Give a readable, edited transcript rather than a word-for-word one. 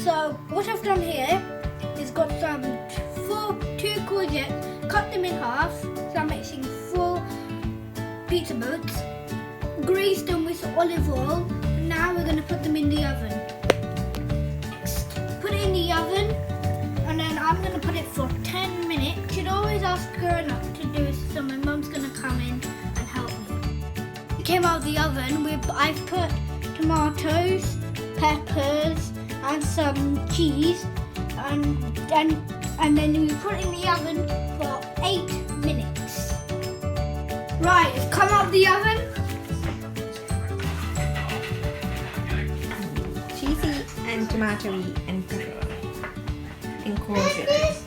So what I've done here is got some two courgettes, cut them in half, so I'm mixing 4 pizza boats, greased them with olive oil. Now we're going to put them in the oven. Next, put it in the oven, and then I'm going to put it for 10 minutes. You should always ask grown up to do it, so my mum's going to come in and help me. It came out of the oven. I've put tomatoes, peppers, and some cheese, and then we put it in the oven for 8 minutes. Right, it's come out of the oven. Cheesy and tomatoey and pepper and courgette.